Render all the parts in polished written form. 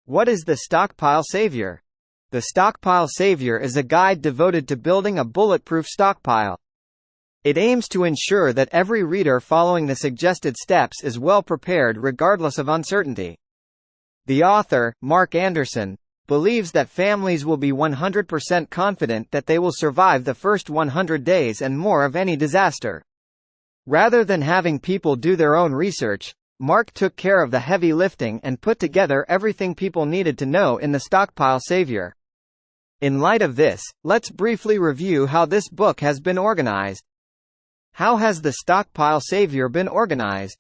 What is the Stockpile Savior? The Stockpile Savior is a guide devoted to building a bulletproof stockpile. It aims to ensure that every reader following the suggested steps is well prepared regardless of uncertainty. The author, Mark Anderson, believes that families will be 100% confident that they will survive the first 100 days and more of any disaster. Rather than having people do their own research, Mark took care of the heavy lifting and put together everything people needed to know in the Stockpile Savior. In light of this, let's briefly review how this book has been organized. How has the Stockpile Savior been organized?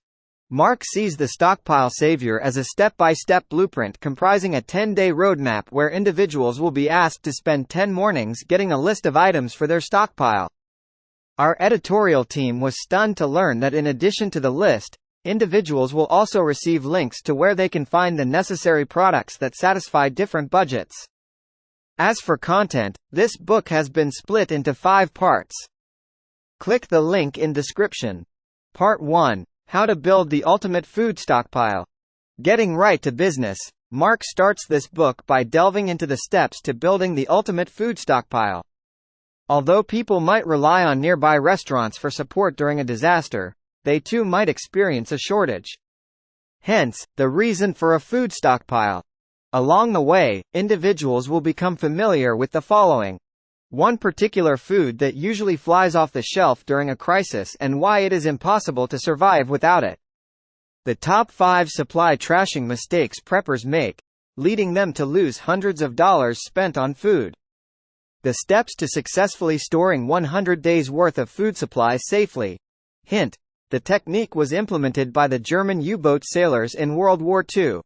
Mark sees the Stockpile Savior as a step-by-step blueprint comprising a 10-day roadmap where individuals will be asked to spend 10 mornings getting a list of items for their stockpile. Our editorial team was stunned to learn that in addition to the list, individuals will also receive links to where they can find the necessary products that satisfy different budgets. As for content, this book has been split into 5 parts. Click the link in description. Part 1. How to build the ultimate food stockpile. Getting right to business, Mark starts this book by delving into the steps to building the ultimate food stockpile. Although people might rely on nearby restaurants for support during a disaster, they too might experience a shortage. Hence, the reason for a food stockpile. Along the way, individuals will become familiar with the following. One particular food that usually flies off the shelf during a crisis and why it is impossible to survive without it. The top 5 supply trashing mistakes preppers make, leading them to lose hundreds of dollars spent on food. The steps to successfully storing 100 days' worth of food supplies safely. Hint: the technique was implemented by the German U-boat sailors in World War II.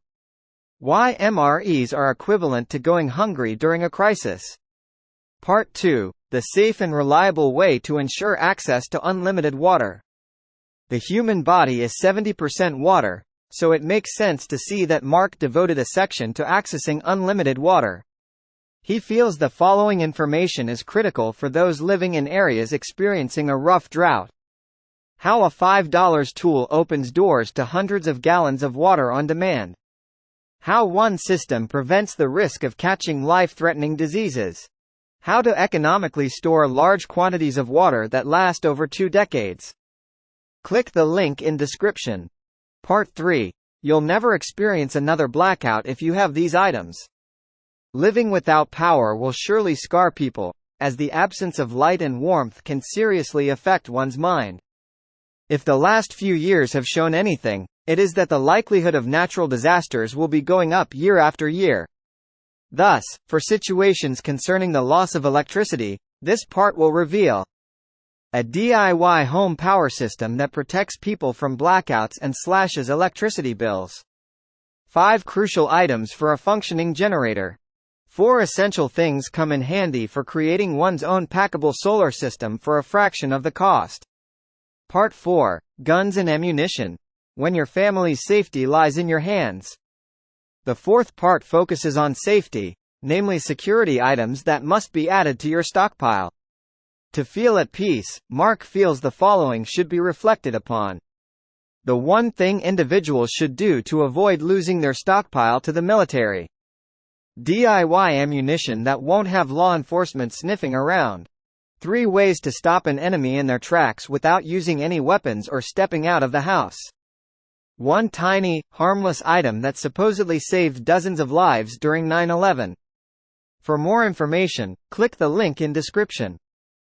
Why MREs are equivalent to going hungry during a crisis. Part 2. The safe and reliable way to ensure access to unlimited water. The human body is 70% water, so it makes sense to see that Mark devoted a section to accessing unlimited water. He feels the following information is critical for those living in areas experiencing a rough drought. How a $5 tool opens doors to hundreds of gallons of water on demand. How one system prevents the risk of catching life-threatening diseases. How to economically store large quantities of water that last over 2 decades. Click the link in description. Part 3. You'll never experience another blackout if you have these items. Living without power will surely scar people, as the absence of light and warmth can seriously affect one's mind. If the last few years have shown anything, it is that the likelihood of natural disasters will be going up year after year. Thus, for situations concerning the loss of electricity, this part will reveal a DIY home power system that protects people from blackouts and slashes electricity bills. 5 crucial items for a functioning generator. 4 essential things come in handy for creating one's own packable solar system for a fraction of the cost. Part 4. Guns and ammunition. When your family's safety lies in your hands. The 4th part focuses on safety, namely security items that must be added to your stockpile. To feel at peace, Mark feels the following should be reflected upon. The one thing individuals should do to avoid losing their stockpile to the military. DIY ammunition that won't have law enforcement sniffing around. 3 ways to stop an enemy in their tracks without using any weapons or stepping out of the house. One tiny, harmless item that supposedly saved dozens of lives during 9/11. For more information, click the link in description.